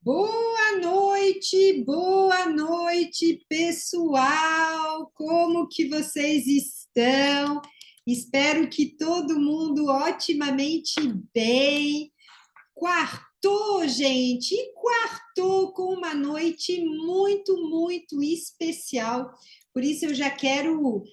Boa noite, pessoal! Como que vocês estão? Espero que todo mundo otimamente bem. Quartou, gente, e quartou com uma noite muito especial. Por isso, eu já quero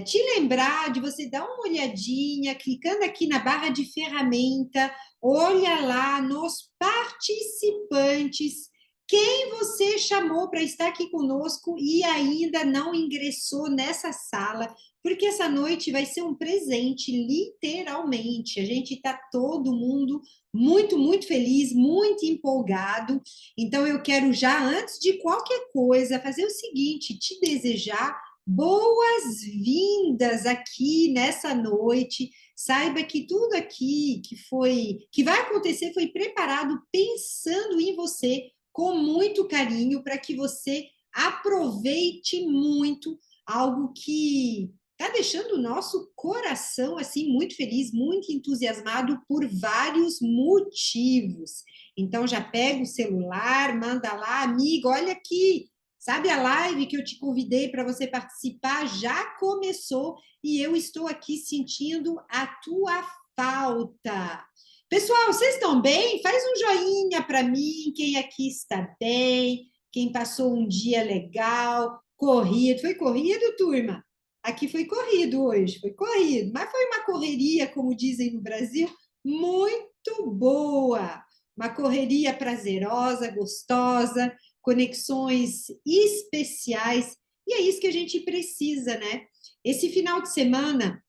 te lembrar de você dar uma olhadinha, clicando aqui na barra de ferramenta, olha lá nos participantes, quem você chamou para estar aqui conosco e ainda não ingressou nessa sala, porque essa noite vai ser um presente, literalmente. A gente está todo mundo muito feliz, muito empolgado. Então, eu quero já, antes de qualquer coisa, fazer o seguinte: te desejar boas-vindas aqui nessa noite. Saiba que tudo aqui que vai acontecer foi preparado pensando em você com muito carinho para que você aproveite muito algo que está deixando o nosso coração assim muito feliz, muito entusiasmado por vários motivos. Então já pega o celular, manda lá, amiga, olha aqui, sabe a live que eu te convidei para você participar? Já começou e eu estou aqui sentindo a tua falta. Pessoal, vocês estão bem? Faz um joinha para mim, quem aqui está bem, quem passou um dia legal, corrido. Foi corrido, turma? Aqui foi corrido hoje, foi corrido, mas foi uma correria, como dizem no Brasil, muito boa. Uma correria prazerosa, gostosa, conexões especiais, e é isso que a gente precisa, né? Esse final de semana,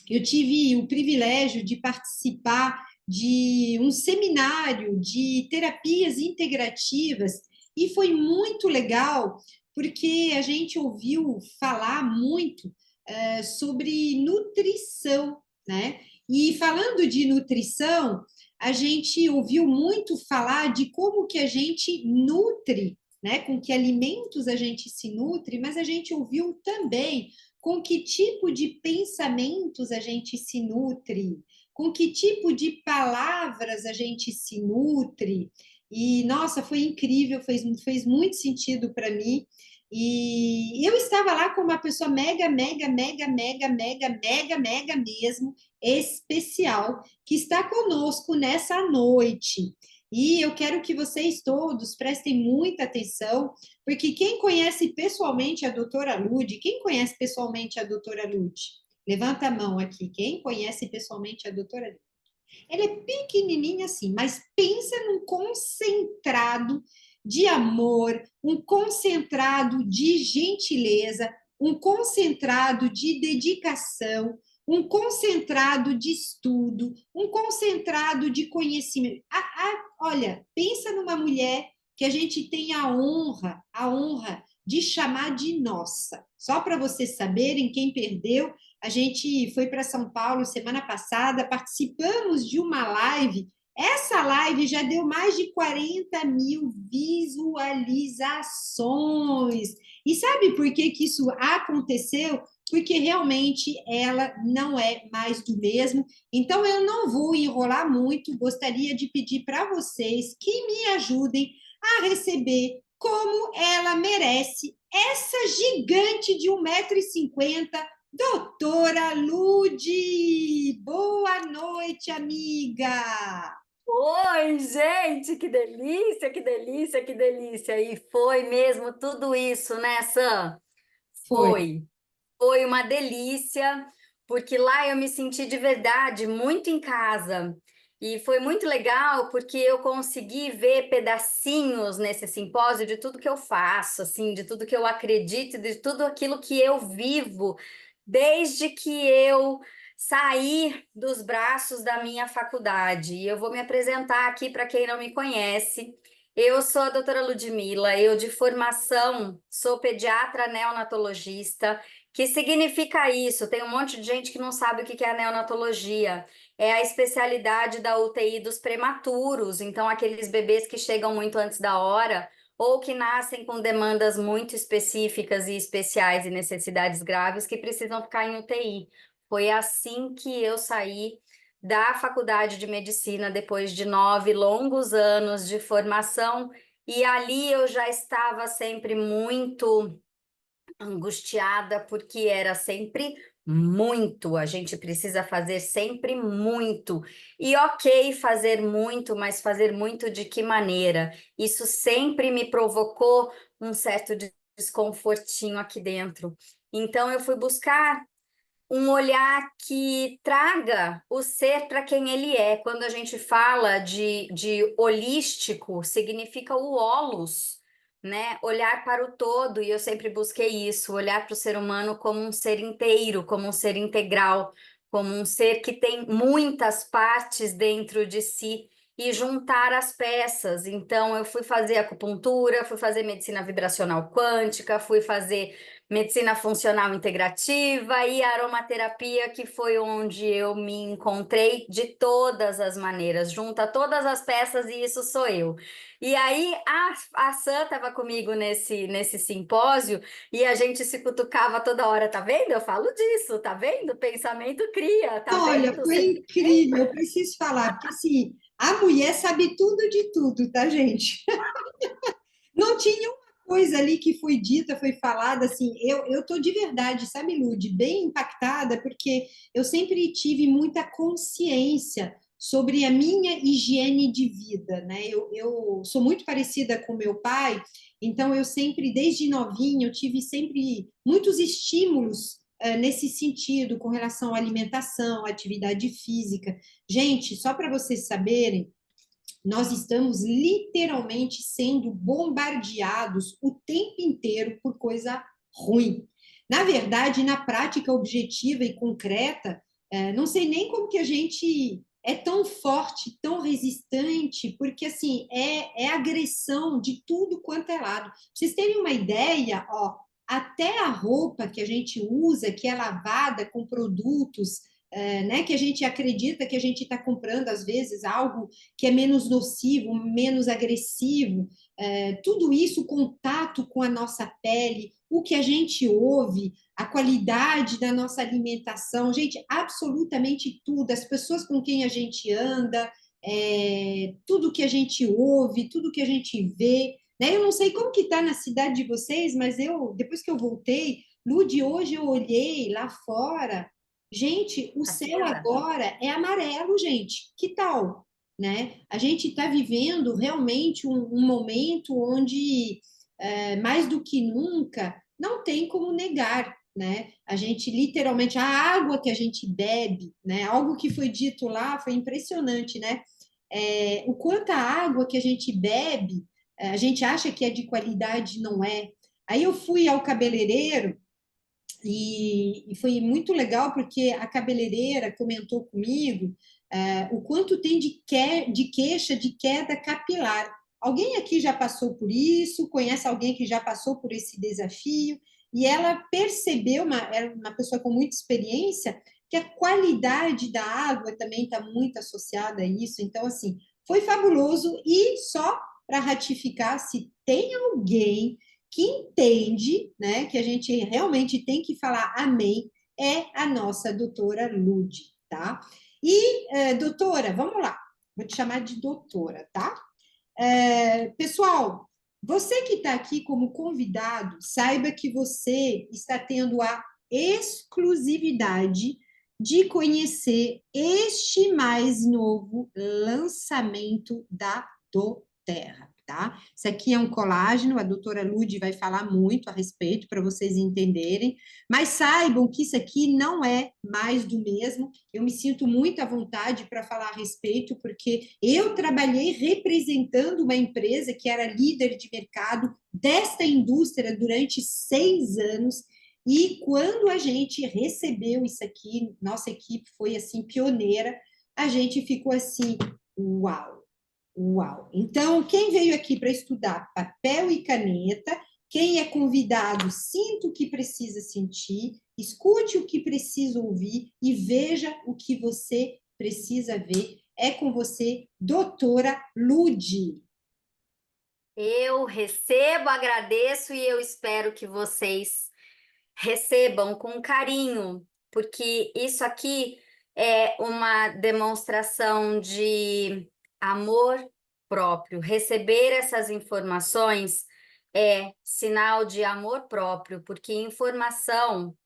eu tive o privilégio de participar de um seminário de terapias integrativas e foi muito legal porque a gente ouviu falar muito sobre nutrição, né? E falando de nutrição, a gente ouviu muito falar de como que a gente nutre, né? Com que alimentos a gente se nutre, mas a gente ouviu também com que tipo de pensamentos a gente se nutre, com que tipo de palavras a gente se nutre. E, nossa, foi incrível, fez muito sentido para mim. E eu estava lá com uma pessoa mega mesmo especial, que está conosco nessa noite. E eu quero que vocês todos prestem muita atenção, porque quem conhece pessoalmente a doutora Lude, quem conhece pessoalmente a doutora Lude? Levanta a mão aqui, quem conhece pessoalmente a doutora Lude? Ela é pequenininha assim, mas pensa num concentrado de amor, um concentrado de gentileza, um concentrado de dedicação, um concentrado de estudo, um concentrado de conhecimento. Olha, pensa numa mulher que a gente tem a honra de chamar de nossa. Só para vocês saberem, quem perdeu, a gente foi para São Paulo semana passada, participamos de uma live. Essa live já deu mais de 40 mil visualizações. E sabe por que que isso aconteceu? Porque realmente ela não é mais do mesmo. Então eu não vou enrolar muito, gostaria de pedir para vocês que me ajudem a receber como ela merece essa gigante de 1,50 m, doutora Lude. Boa noite, amiga. Oi, gente, que delícia, que delícia, que delícia. E foi mesmo tudo isso, né, Sam? Foi. Foi uma delícia, porque lá eu me senti de verdade muito em casa. E foi muito legal porque eu consegui ver pedacinhos nesse simpósio de tudo que eu faço, assim, de tudo que eu acredito, de tudo aquilo que eu vivo desde que eu saí dos braços da minha faculdade. E eu vou me apresentar aqui para quem não me conhece. Eu sou a doutora Ludmila, eu de formação sou pediatra neonatologista. Que significa isso? Tem um monte de gente que não sabe o que é a neonatologia. É a especialidade da UTI dos prematuros, então aqueles bebês que chegam muito antes da hora ou que nascem com demandas muito específicas e especiais e necessidades graves que precisam ficar em UTI. Foi assim que eu saí da faculdade de medicina depois de 9 longos anos de formação E ali eu já estava sempre muito angustiada, porque era sempre muito, a gente precisa fazer sempre muito. E ok fazer muito, mas fazer muito de que maneira? Isso sempre me provocou um certo desconfortinho aqui dentro. Então eu fui buscar um olhar que traga o ser para quem ele é. Quando a gente fala de holístico, significa o holos, né? Olhar para o todo, e eu sempre busquei isso, olhar para o ser humano como um ser inteiro, como um ser integral, como um ser que tem muitas partes dentro de si. E juntar as peças. Então, eu fui fazer acupuntura, fui fazer medicina vibracional quântica, fui fazer medicina funcional integrativa e aromaterapia, que foi onde eu me encontrei de todas as maneiras, junta todas as peças e isso sou eu. E aí a Sam estava comigo nesse simpósio e a gente se cutucava toda hora, tá vendo? Eu falo disso, tá vendo? Pensamento cria, tá Olha, vendo? foi incrível, eu preciso falar, porque assim, a mulher sabe tudo de tudo, tá, gente? Não tinha uma coisa ali que foi dita, foi falada, assim, eu tô de verdade, sabe, Lude, bem impactada, porque eu sempre tive muita consciência sobre a minha higiene de vida, né? Eu sou muito parecida com meu pai, então eu sempre, desde novinha, eu tive sempre muitos estímulos nesse sentido, com relação à alimentação, à atividade física. Gente, só para vocês saberem, nós estamos literalmente sendo bombardeados o tempo inteiro por coisa ruim. Na verdade, na prática objetiva e concreta, não sei nem como que a gente é tão forte, tão resistente, porque assim é agressão de tudo quanto é lado. Pra vocês terem uma ideia, ó, até a roupa que a gente usa, que é lavada com produtos, né, que a gente acredita que a gente está comprando às vezes algo que é menos nocivo, menos agressivo, tudo isso, o contato com a nossa pele, o que a gente ouve, a qualidade da nossa alimentação, gente, absolutamente tudo, as pessoas com quem a gente anda, tudo que a gente ouve, tudo que a gente vê, né? Eu não sei como que está na cidade de vocês, mas eu, depois que eu voltei, Lude, hoje eu olhei lá fora, gente, o Tá céu cinza. agora é amarelo, gente, que tal? Né? A gente está vivendo realmente um momento onde, mais do que nunca, não tem como negar, né? A gente literalmente, a água que a gente bebe, né? Algo que foi dito lá foi impressionante, né? O quanto a água que a gente bebe, a gente acha que é de qualidade, não é. Aí eu fui ao cabeleireiro e foi muito legal porque a cabeleireira comentou comigo o quanto tem de queixa de queda capilar. Alguém aqui já passou por isso? Conhece alguém que já passou por esse desafio? E ela percebeu, era uma pessoa com muita experiência, que a qualidade da água também está muito associada a isso. Então, assim, foi fabuloso. E só para ratificar, se tem alguém que entende, né, que a gente realmente tem que falar amém, é a nossa doutora Lude, tá? E, doutora, vamos lá, vou te chamar de doutora, tá? Pessoal, você que está aqui como convidado, saiba que você está tendo a exclusividade de conhecer este mais novo lançamento da doTERRA, tá? Isso aqui é um colágeno, a doutora Lude vai falar muito a respeito para vocês entenderem, mas saibam que isso aqui não é mais do mesmo. Eu me sinto muito à vontade para falar a respeito, porque eu trabalhei representando uma empresa que era líder de mercado desta indústria durante 6 anos. E quando a gente recebeu isso aqui, nossa equipe foi assim pioneira, a gente ficou assim, uau, uau. Então, quem veio aqui para estudar papel e caneta, quem é convidado, sinta o que precisa sentir, escute o que precisa ouvir e veja o que você precisa ver. É com você, doutora Lude. Eu recebo, agradeço e eu espero que vocês recebam com carinho, porque isso aqui é uma demonstração de amor próprio. Receber essas informações é sinal de amor próprio, porque informação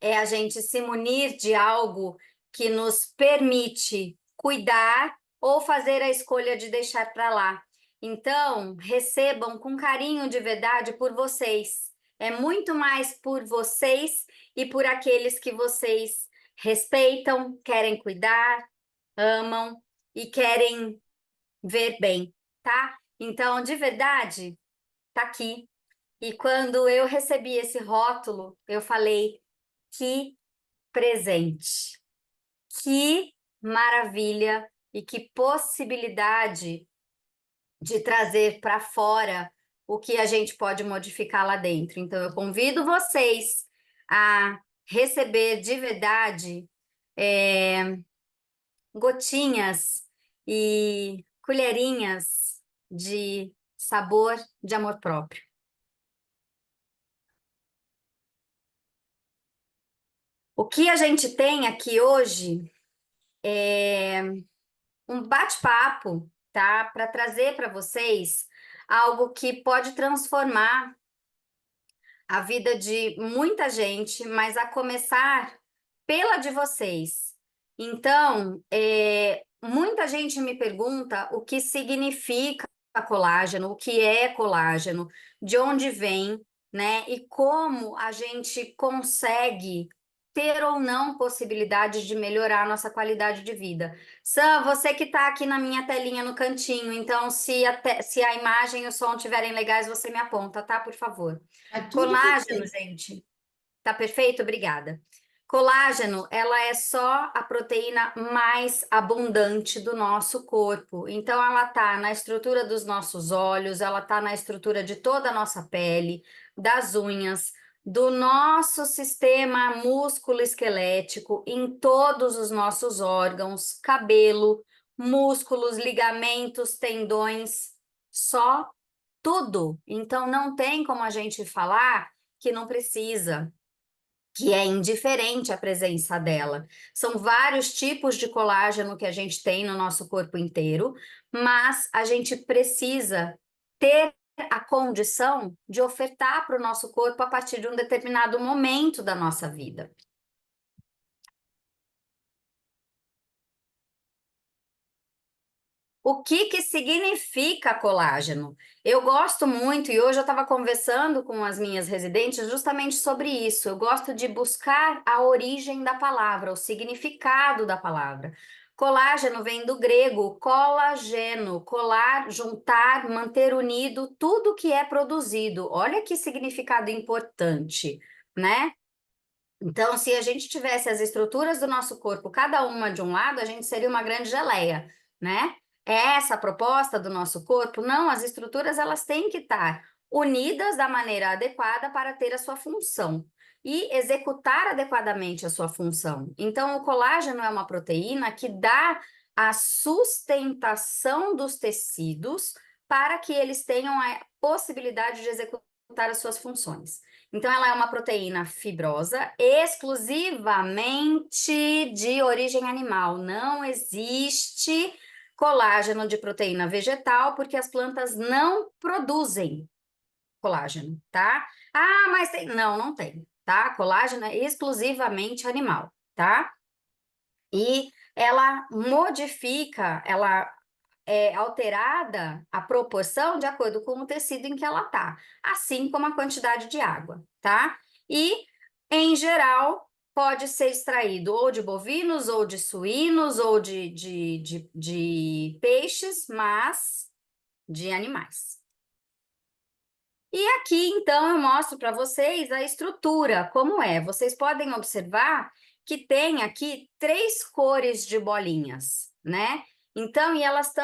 é a gente se munir de algo que nos permite cuidar ou fazer a escolha de deixar para lá. Então, recebam com carinho de verdade por vocês. É muito mais por vocês e por aqueles que vocês respeitam, querem cuidar, amam e querem ver bem, tá? Então, de verdade, tá aqui. E quando eu recebi esse rótulo, eu falei: que presente, que maravilha e que possibilidade de trazer para fora o que a gente pode modificar lá dentro. Então, eu convido vocês a receber de verdade gotinhas e colherinhas de sabor de amor próprio. O que a gente tem aqui hoje é um bate-papo, tá? Para trazer para vocês algo que pode transformar a vida de muita gente, mas a começar pela de vocês. Então, muita gente me pergunta o que significa colágeno, o que é colágeno, de onde vem, né? E como a gente consegue ter ou não possibilidade de melhorar a nossa qualidade de vida. Sam, você que está aqui na minha telinha no cantinho, então se a imagem e o som estiverem legais, você me aponta, tá? Por favor. Tá tudo Colágeno, perfeito. gente. Tá perfeito? Obrigada. Colágeno, ela é só a proteína mais abundante do nosso corpo. Então, ela tá na estrutura dos nossos olhos, ela tá na estrutura de toda a nossa pele, das unhas, do nosso sistema músculo-esquelético, em todos os nossos órgãos, cabelo, músculos, ligamentos, tendões, só tudo. Então, não tem como a gente falar que não precisa, que é indiferente a presença dela. São vários tipos de colágeno que a gente tem no nosso corpo inteiro, mas a gente precisa ter a condição de ofertar para o nosso corpo a partir de um determinado momento da nossa vida. O que que significa colágeno? Eu gosto muito, e hoje eu estava conversando com as minhas residentes justamente sobre isso. Eu gosto de buscar a origem da palavra, o significado da palavra. Colágeno vem do grego colageno, colar, juntar, manter unido tudo que é produzido. Olha que significado importante, né? Então, se a gente tivesse as estruturas do nosso corpo, cada uma de um lado, a gente seria uma grande geleia, né? É essa a proposta do nosso corpo? Não, as estruturas elas têm que estar unidas da maneira adequada para ter a sua função e executar adequadamente a sua função. Então, o colágeno é uma proteína que dá a sustentação dos tecidos para que eles tenham a possibilidade de executar as suas funções. Então, ela é uma proteína fibrosa, exclusivamente de origem animal. Não existe colágeno de proteína vegetal, porque as plantas não produzem colágeno, tá? Ah, mas tem. Não, não tem, tá? Colágeno é exclusivamente animal, tá? E ela modifica, ela é alterada a proporção de acordo com o tecido em que ela tá, assim como a quantidade de água, tá? E, em geral, pode ser extraído ou de bovinos, ou de suínos, ou de peixes, mas de animais. E aqui, então, eu mostro para vocês a estrutura, como é. Vocês podem observar que tem aqui 3 cores de bolinhas, né? Então, e elas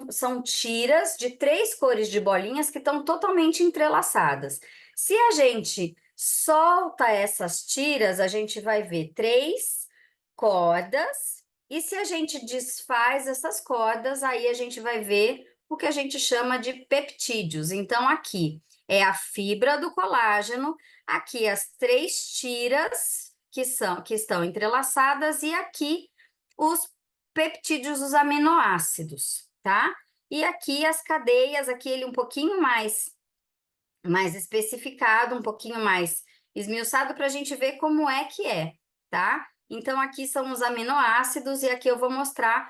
são tiras de 3 cores de bolinhas que estão totalmente entrelaçadas. Se a gente solta essas tiras, a gente vai ver 3 cordas, e se a gente desfaz essas cordas, aí a gente vai ver o que a gente chama de peptídeos. Então, aqui é a fibra do colágeno, aqui as 3 tiras que estão entrelaçadas e aqui os peptídeos, os aminoácidos, tá? E aqui as cadeias, aqui ele um pouquinho mais especificado, um pouquinho mais esmiuçado para a gente ver como é que é, tá? Então, aqui são os aminoácidos e aqui eu vou mostrar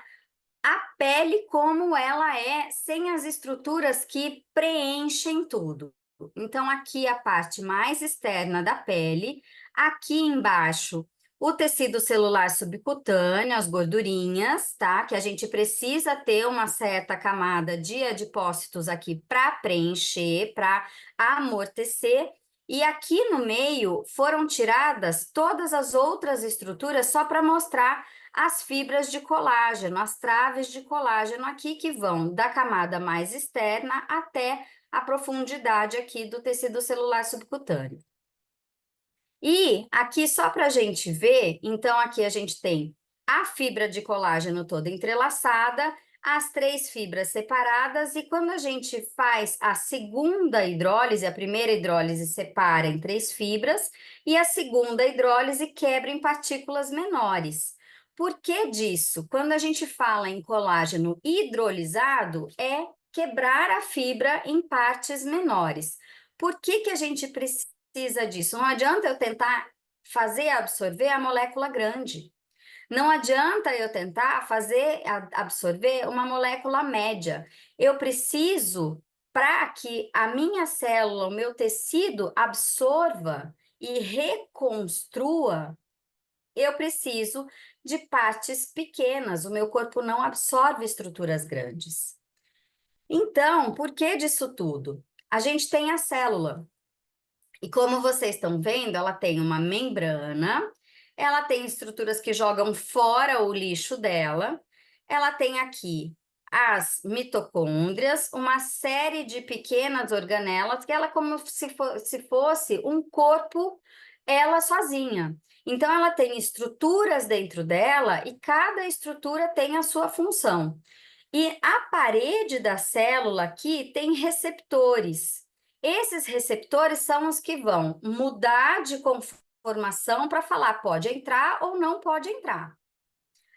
a pele como ela é, sem as estruturas que preenchem tudo. Então, aqui a parte mais externa da pele, aqui embaixo o tecido celular subcutâneo, as gordurinhas, tá? Que a gente precisa ter uma certa camada de adipócitos aqui para preencher, para amortecer. E aqui no meio foram tiradas todas as outras estruturas só para mostrar as fibras de colágeno, as traves de colágeno aqui que vão da camada mais externa até a profundidade aqui do tecido celular subcutâneo. E aqui, só para a gente ver, então aqui a gente tem a fibra de colágeno toda entrelaçada, as 3 fibras separadas, e quando a gente faz a segunda hidrólise, a primeira hidrólise separa em 3 fibras, e a segunda hidrólise quebra em partículas menores. Por que disso? Quando a gente fala em colágeno hidrolisado, é quebrar a fibra em partes menores. Por que a gente precisa disso? Não adianta eu tentar fazer absorver a molécula grande. Não adianta eu tentar fazer absorver uma molécula média. Eu preciso, para que a minha célula, o meu tecido absorva e reconstrua, eu preciso de partes pequenas. O meu corpo não absorve estruturas grandes. Então, por que disso tudo? A gente tem a célula. E como vocês estão vendo, ela tem uma membrana, ela tem estruturas que jogam fora o lixo dela, ela tem aqui as mitocôndrias, uma série de pequenas organelas, que ela é como se fosse um corpo, ela sozinha. Então, ela tem estruturas dentro dela e cada estrutura tem a sua função. E a parede da célula aqui tem receptores. Esses receptores são os que vão mudar de conformação para falar pode entrar ou não pode entrar.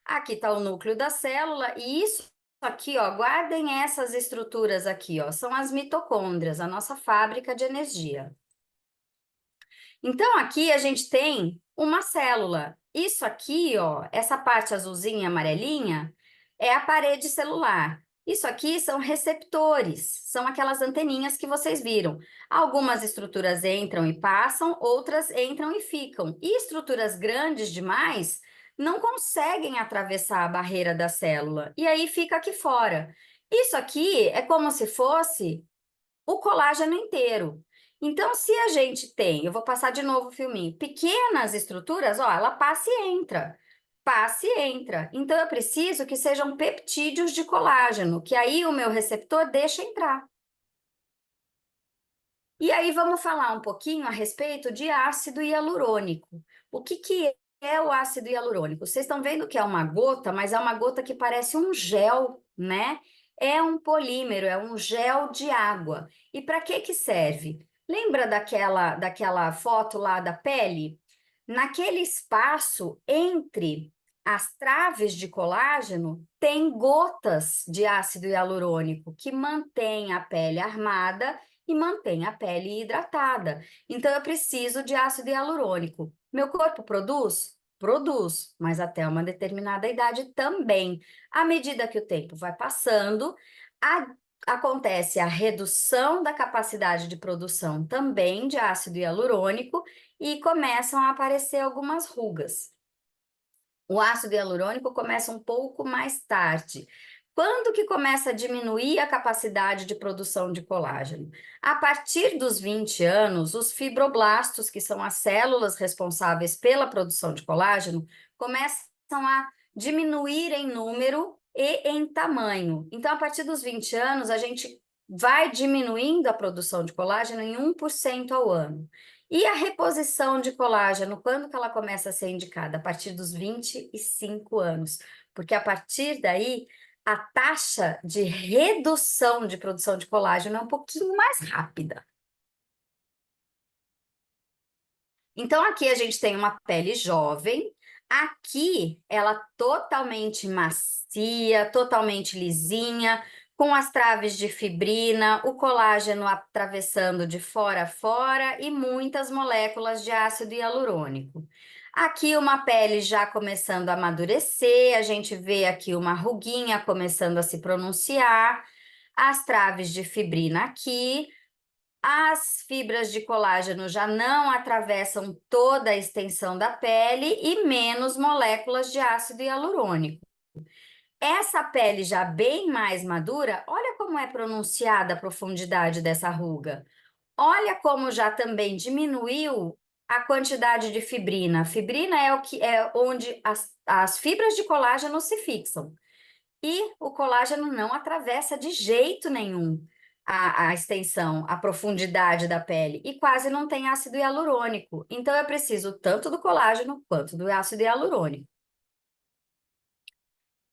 Aqui está o núcleo da célula e isso aqui, ó, guardem essas estruturas aqui, ó, são as mitocôndrias, a nossa fábrica de energia. Então, aqui a gente tem uma célula. Isso aqui, ó, essa parte azulzinha e amarelinha, é a parede celular. Isso aqui são receptores, são aquelas anteninhas que vocês viram. Algumas estruturas entram e passam, outras entram e ficam. E estruturas grandes demais não conseguem atravessar a barreira da célula, e aí fica aqui fora. Isso aqui é como se fosse o colágeno inteiro. Então, se a gente tem, eu vou passar de novo o filminho, pequenas estruturas, ó, ela passa e entra. Passa e entra. Então, eu preciso que sejam peptídeos de colágeno, que aí o meu receptor deixa entrar. E aí, vamos falar um pouquinho a respeito de ácido hialurônico. O que é o ácido hialurônico? Vocês estão vendo que é uma gota, mas é uma gota que parece um gel, né? É um polímero, é um gel de água. E para que serve? Lembra daquela foto lá da pele? Naquele espaço entre as traves de colágeno, tem gotas de ácido hialurônico que mantém a pele armada e mantém a pele hidratada. Então, eu preciso de ácido hialurônico. Meu corpo produz? Produz, mas até uma determinada idade também. À medida que o tempo vai passando, acontece a redução da capacidade de produção também de ácido hialurônico e começam a aparecer algumas rugas. O ácido hialurônico começa um pouco mais tarde. Quando que começa a diminuir a capacidade de produção de colágeno? A partir dos 20 anos, os fibroblastos, que são as células responsáveis pela produção de colágeno, começam a diminuir em número e em tamanho. Então, a partir dos 20 anos, a gente vai diminuindo a produção de colágeno em 1% ao ano. E a reposição de colágeno, quando que ela começa a ser indicada? A partir dos 25 anos, porque a partir daí a taxa de redução de produção de colágeno é um pouquinho mais rápida. Então, aqui a gente tem uma pele jovem, aqui ela totalmente macia, totalmente lisinha, com as traves de fibrina, o colágeno atravessando de fora a fora e muitas moléculas de ácido hialurônico. Aqui uma pele já começando a amadurecer, a gente vê aqui uma ruguinha começando a se pronunciar, as traves de fibrina aqui, as fibras de colágeno já não atravessam toda a extensão da pele e menos moléculas de ácido hialurônico. Essa pele já bem mais madura, olha como é pronunciada a profundidade dessa ruga. Olha como já também diminuiu a quantidade de fibrina. A fibrina é o que é onde as fibras de colágeno se fixam. E o colágeno não atravessa de jeito nenhum a extensão, a profundidade da pele, e quase não tem ácido hialurônico. Então, eu preciso tanto do colágeno quanto do ácido hialurônico.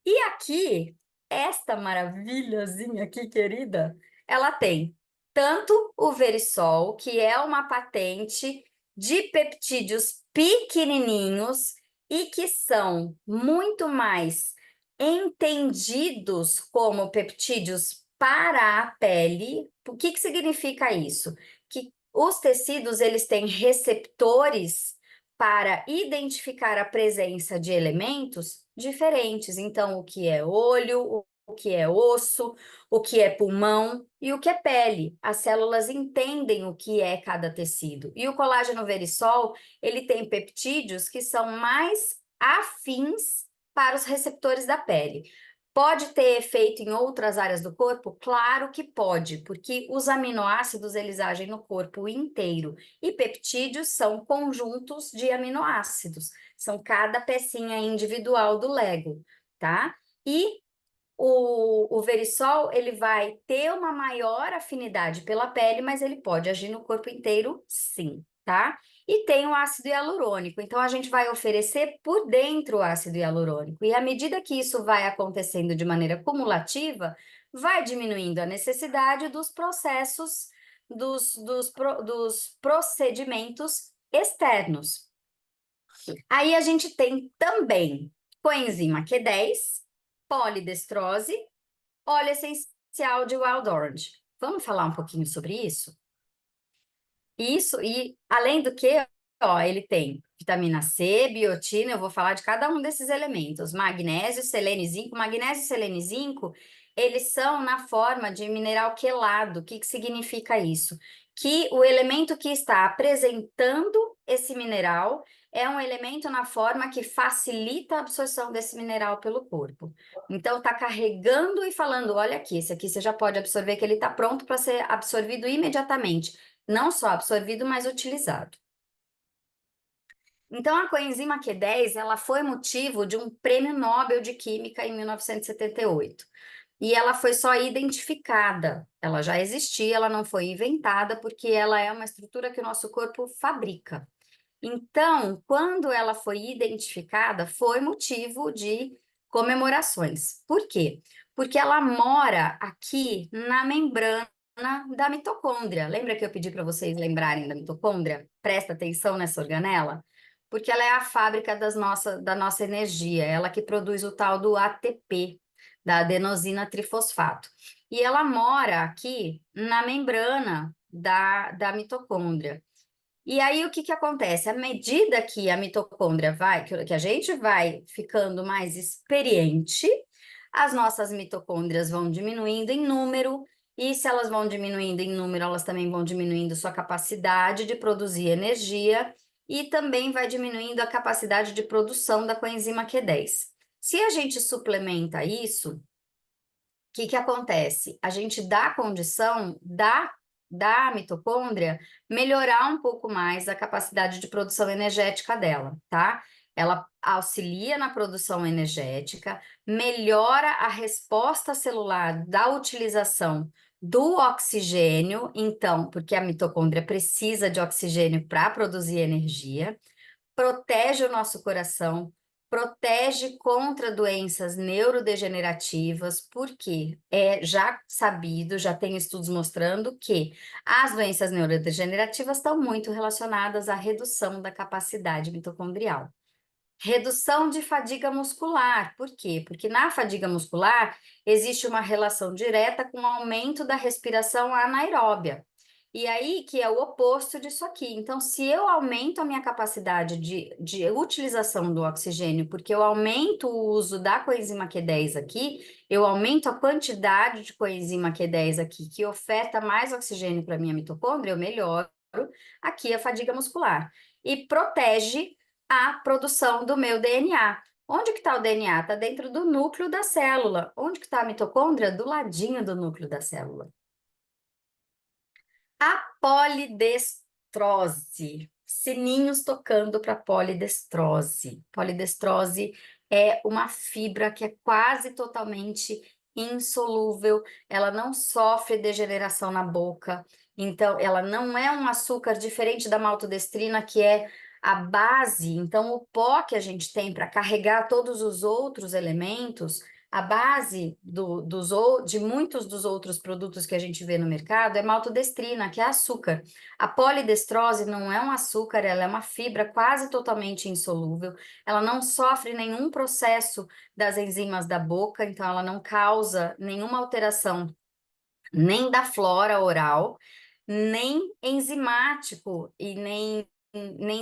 E aqui, esta maravilhazinha aqui, querida, ela tem tanto o Verisol, que é uma patente de peptídeos pequenininhos e que são muito mais entendidos como peptídeos para a pele. O que significa isso? Que os tecidos, eles têm receptores para identificar a presença de elementos diferentes. Então, o que é olho, o que é osso, o que é pulmão e o que é pele. As células entendem o que é cada tecido. E o colágeno verisol, ele tem peptídeos que são mais afins para os receptores da pele. Pode ter efeito em outras áreas do corpo? Claro que pode, porque os aminoácidos eles agem no corpo inteiro e peptídeos são conjuntos de aminoácidos, são cada pecinha individual do Lego, tá? E o Verisol, ele vai ter uma maior afinidade pela pele, mas ele pode agir no corpo inteiro, sim, tá? E tem o ácido hialurônico, então a gente vai oferecer por dentro o ácido hialurônico. E à medida que isso vai acontecendo de maneira cumulativa, vai diminuindo a necessidade dos processos, dos procedimentos externos. Aí a gente tem também coenzima Q10, polidestrose, óleo essencial de Wild Orange. Vamos falar um pouquinho sobre isso? Isso, e além do que, ó, ele tem vitamina C, biotina, eu vou falar de cada um desses elementos, magnésio, selênio e zinco. Magnésio, selênio e zinco, eles são na forma de mineral quelado. O que significa isso? Que o elemento que está apresentando esse mineral é um elemento na forma que facilita a absorção desse mineral pelo corpo. Então, está carregando e falando, olha aqui, esse aqui você já pode absorver, que ele está pronto para ser absorvido imediatamente. Não só absorvido, mas utilizado. Então, a coenzima Q10, ela foi motivo de um prêmio Nobel de Química em 1978. E ela foi só identificada, ela já existia, ela não foi inventada, porque ela é uma estrutura que o nosso corpo fabrica. Então, quando ela foi identificada, foi motivo de comemorações. Por quê? Porque ela mora aqui na membrana da mitocôndria. Lembra que eu pedi para vocês lembrarem da mitocôndria? Presta atenção nessa organela, porque ela é a fábrica da nossa energia, ela que produz o tal do ATP, da adenosina trifosfato. E ela mora aqui na membrana da mitocôndria. E aí, o que acontece? À medida que a mitocôndria que a gente vai ficando mais experiente, as nossas mitocôndrias vão diminuindo em número, e se elas vão diminuindo em número, elas também vão diminuindo sua capacidade de produzir energia, e também vai diminuindo a capacidade de produção da coenzima Q10. Se a gente suplementa isso, o que acontece? A gente dá condição da mitocôndria melhorar um pouco mais a capacidade de produção energética dela, tá? Ela auxilia na produção energética, melhora a resposta celular da utilização do oxigênio, então, porque a mitocôndria precisa de oxigênio para produzir energia, protege o nosso coração, protege contra doenças neurodegenerativas, porque é já sabido, já tem estudos mostrando que as doenças neurodegenerativas estão muito relacionadas à redução da capacidade mitocondrial. Redução de fadiga muscular. Por quê? Porque na fadiga muscular existe uma relação direta com o aumento da respiração anaeróbia. E aí que é o oposto disso aqui. Então, se eu aumento a minha capacidade de utilização do oxigênio, porque eu aumento o uso da coenzima Q10 aqui, eu aumento a quantidade de coenzima Q10 aqui, que oferta mais oxigênio para a minha mitocôndria, eu melhoro aqui a fadiga muscular. E protege a produção do meu DNA. Onde que está o DNA? Está dentro do núcleo da célula. Onde que está a mitocôndria? Do ladinho do núcleo da célula. A polidestrose. Sininhos tocando para polidestrose. Polidestrose é uma fibra que é quase totalmente insolúvel, ela não sofre degeneração na boca, então ela não é um açúcar diferente da maltodestrina, que é a base. Então o pó que a gente tem para carregar todos os outros elementos, a base de muitos dos outros produtos que a gente vê no mercado é maltodestrina, que é açúcar. A polidestrose não é um açúcar, ela é uma fibra quase totalmente insolúvel, ela não sofre nenhum processo das enzimas da boca, então ela não causa nenhuma alteração nem da flora oral, nem enzimático e nem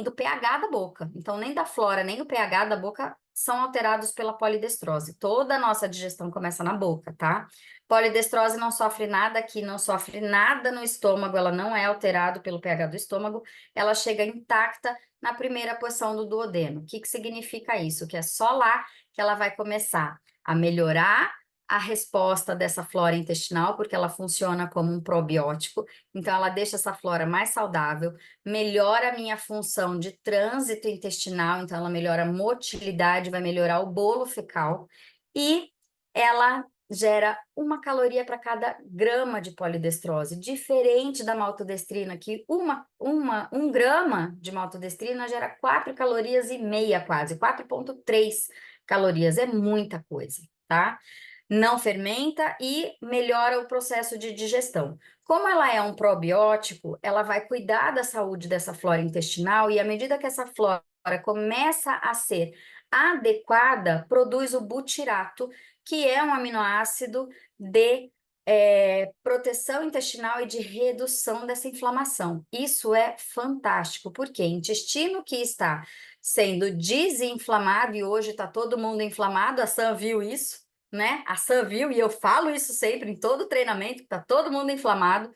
do pH da boca. Então, nem da flora, nem do pH da boca são alterados pela polidestrose. Toda a nossa digestão começa na boca, tá? Polidestrose não sofre nada aqui, não sofre nada no estômago, ela não é alterada pelo pH do estômago, ela chega intacta na primeira porção do duodeno. O que que significa isso? Que é só lá que ela vai começar a melhorar a resposta dessa flora intestinal, porque ela funciona como um probiótico, então ela deixa essa flora mais saudável, melhora a minha função de trânsito intestinal, então ela melhora a motilidade, vai melhorar o bolo fecal, e ela gera 1 caloria para cada grama de polidestrose, diferente da maltodestrina, que 1 grama de maltodestrina gera 4,5 calorias quase, 4,3 calorias, é muita coisa, tá? Não fermenta e melhora o processo de digestão. Como ela é um probiótico, ela vai cuidar da saúde dessa flora intestinal e à medida que essa flora começa a ser adequada, produz o butirato, que é um aminoácido de proteção intestinal e de redução dessa inflamação. Isso é fantástico, porque intestino que está sendo desinflamado, e hoje está todo mundo inflamado, a Sam viu isso, né? A Sam viu, e eu falo isso sempre em todo treinamento, tá todo mundo inflamado.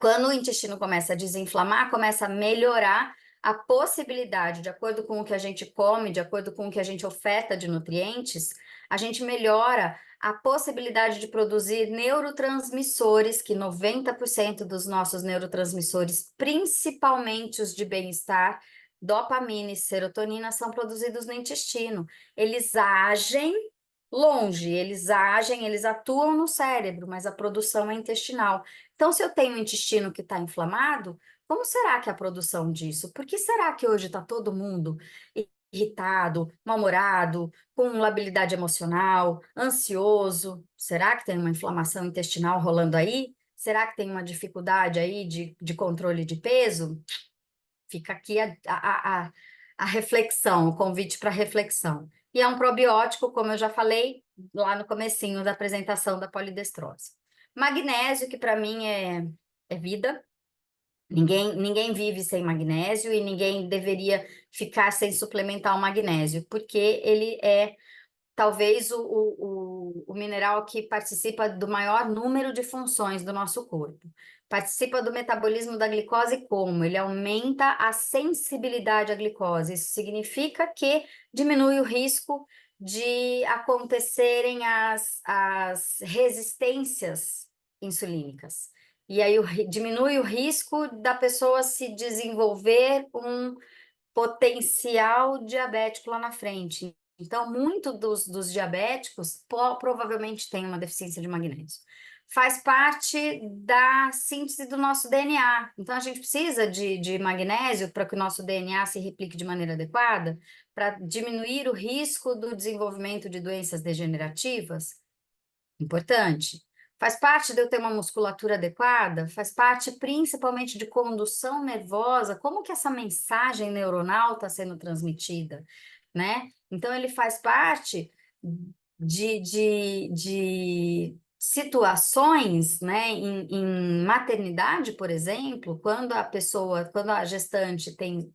Quando o intestino começa a desinflamar, começa a melhorar a possibilidade, de acordo com o que a gente come, de acordo com o que a gente oferta de nutrientes, a gente melhora a possibilidade de produzir neurotransmissores, que 90% dos nossos neurotransmissores, principalmente os de bem-estar, dopamina e serotonina, são produzidos no intestino. Eles agem longe, eles atuam no cérebro, mas a produção é intestinal. Então, se eu tenho um intestino que está inflamado, como será que é a produção disso? Por que será que hoje está todo mundo irritado, mal-humorado, com labilidade emocional, ansioso? Será que tem uma inflamação intestinal rolando aí? Será que tem uma dificuldade aí de controle de peso? Fica aqui a reflexão, o convite para reflexão. E é um probiótico, como eu já falei lá no comecinho da apresentação da polidestrose. Magnésio, que para mim é vida. Ninguém vive sem magnésio e ninguém deveria ficar sem suplementar o magnésio, porque ele é talvez o mineral que participa do maior número de funções do nosso corpo. Participa do metabolismo da glicose como? Ele aumenta a sensibilidade à glicose. Isso significa que diminui o risco de acontecerem as resistências insulínicas. E aí diminui o risco da pessoa se desenvolver um potencial diabético lá na frente. Então, muito dos diabéticos provavelmente tem uma deficiência de magnésio. Faz parte da síntese do nosso DNA. Então, a gente precisa de magnésio para que o nosso DNA se replique de maneira adequada, para diminuir o risco do desenvolvimento de doenças degenerativas. Importante. Faz parte de eu ter uma musculatura adequada? Faz parte principalmente de condução nervosa, como que essa mensagem neuronal está sendo transmitida, né? Então, ele faz parte de situações, né, em maternidade, por exemplo, quando a gestante tem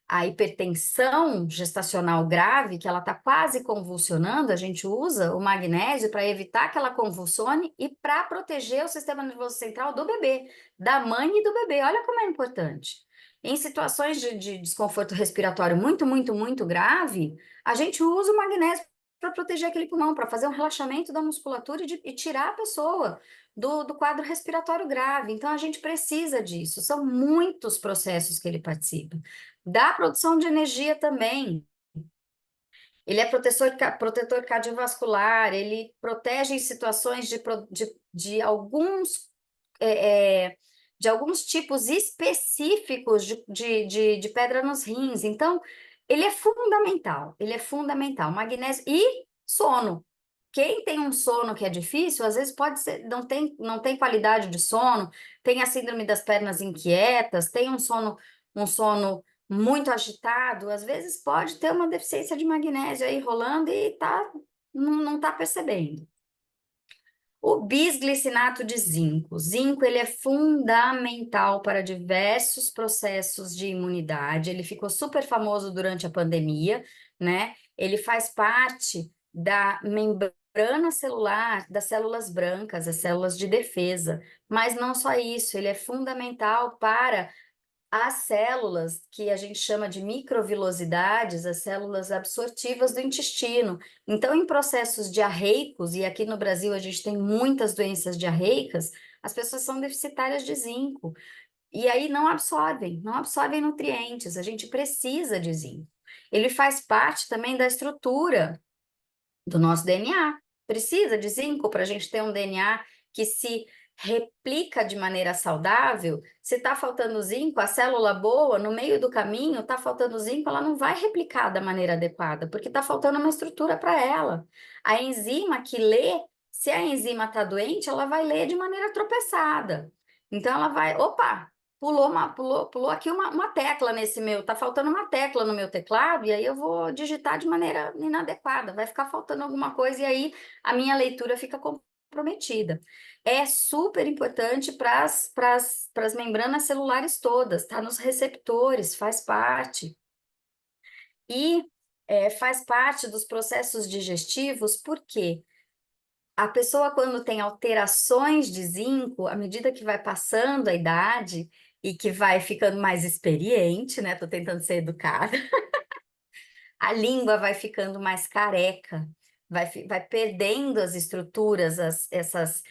a hipertensão gestacional grave, que ela está quase convulsionando, a gente usa o magnésio para evitar que ela convulsione e para proteger o sistema nervoso central do bebê, da mãe e do bebê. Olha como é importante. Em situações de desconforto respiratório muito, muito, muito grave, a gente usa o magnésio para proteger aquele pulmão, para fazer um relaxamento da musculatura e tirar a pessoa do quadro respiratório grave. Então, a gente precisa disso. São muitos processos que ele participa. Da produção de energia também. Ele é protetor cardiovascular, ele protege em situações de alguns, é, é, de alguns tipos específicos de pedra nos rins. Então, ele é fundamental, ele é fundamental. Magnésio e sono. Quem tem um sono que é difícil, às vezes pode ser, não tem qualidade de sono, tem a síndrome das pernas inquietas, tem um sono muito agitado, às vezes pode ter uma deficiência de magnésio aí rolando e não está percebendo. O bisglicinato de zinco. Zinco, ele é fundamental para diversos processos de imunidade. Ele ficou super famoso durante a pandemia, né? Ele faz parte da membrana celular das células brancas, as células de defesa. Mas não só isso, ele é fundamental para as células que a gente chama de microvilosidades, as células absortivas do intestino. Então, em processos diarreicos, e aqui no Brasil a gente tem muitas doenças diarreicas, as pessoas são deficitárias de zinco. E aí não absorvem nutrientes, a gente precisa de zinco. Ele faz parte também da estrutura do nosso DNA. Precisa de zinco para a gente ter um DNA que se replica de maneira saudável. Se está faltando zinco, a célula boa, no meio do caminho, está faltando zinco, ela não vai replicar da maneira adequada, porque está faltando uma estrutura para ela. A enzima que lê, se a enzima está doente, ela vai ler de maneira tropeçada. Então, ela vai, opa, pulou aqui uma tecla nesse meu, tá faltando uma tecla no meu teclado, e aí eu vou digitar de maneira inadequada, vai ficar faltando alguma coisa, e aí a minha leitura fica comprometida. É super importante para as membranas celulares todas, tá nos receptores, faz parte. E faz parte dos processos digestivos, por quê? A pessoa, quando tem alterações de zinco, à medida que vai passando a idade e que vai ficando mais experiente, né? Tô tentando ser educada. A língua vai ficando mais careca, vai perdendo as estruturas, essas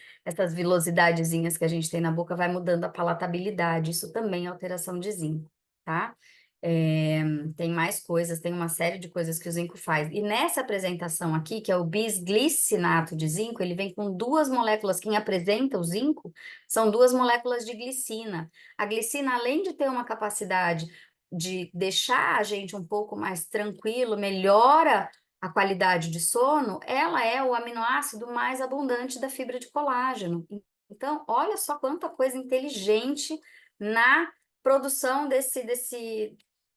vilosidadezinhas que a gente tem na boca, vai mudando a palatabilidade. Isso também é alteração de zinco, tá? É, tem mais coisas, tem uma série de coisas que o zinco faz. E nessa apresentação aqui, que é o bisglicinato de zinco, ele vem com duas moléculas. Quem apresenta o zinco são duas moléculas de glicina. A glicina, além de ter uma capacidade de deixar a gente um pouco mais tranquilo, melhora a qualidade de sono, ela é o aminoácido mais abundante da fibra de colágeno. Então, olha só quanta coisa inteligente na produção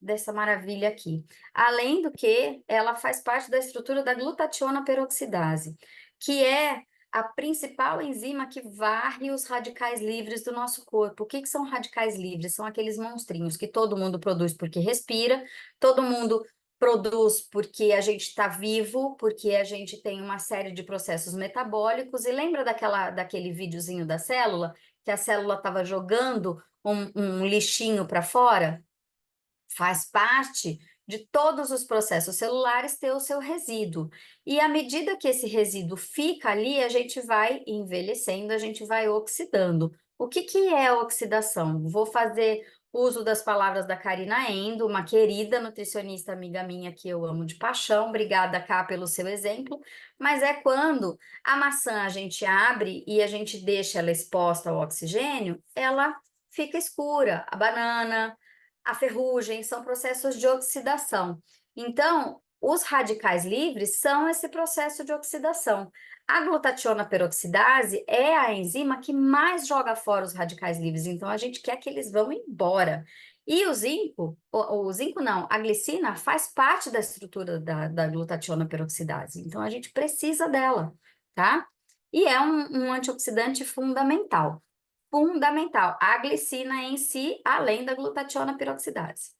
dessa maravilha aqui. Além do que, ela faz parte da estrutura da glutationa peroxidase, que é a principal enzima que varre os radicais livres do nosso corpo. O que que são radicais livres? São aqueles monstrinhos que todo mundo produz porque respira, todo mundo produz porque a gente está vivo, porque a gente tem uma série de processos metabólicos. E lembra daquele videozinho da célula, que a célula estava jogando um lixinho para fora? Faz parte de todos os processos celulares ter o seu resíduo. E à medida que esse resíduo fica ali, a gente vai envelhecendo, a gente vai oxidando. O que que é oxidação? Vou fazer uso das palavras da Karina Endo, uma querida nutricionista amiga minha que eu amo de paixão. Obrigada, Cá, pelo seu exemplo. Mas é quando a maçã a gente abre e a gente deixa ela exposta ao oxigênio, ela fica escura. A banana, a ferrugem, são processos de oxidação. Então, os radicais livres são esse processo de oxidação. A glutationa peroxidase é a enzima que mais joga fora os radicais livres, então a gente quer que eles vão embora. E o zinco não, a glicina faz parte da estrutura da glutationa peroxidase, então a gente precisa dela, tá? E é um antioxidante fundamental. Fundamental. A glicina em si, além da glutationa peroxidase.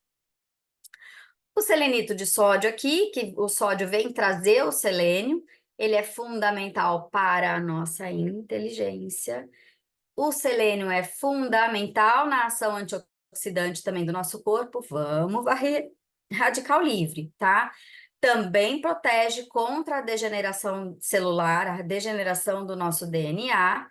O selenito de sódio aqui, que o sódio vem trazer o selênio, ele é fundamental para a nossa inteligência. O selênio é fundamental na ação antioxidante também do nosso corpo. Vamos varrer radical livre, tá? Também protege contra a degeneração celular, a degeneração do nosso DNA,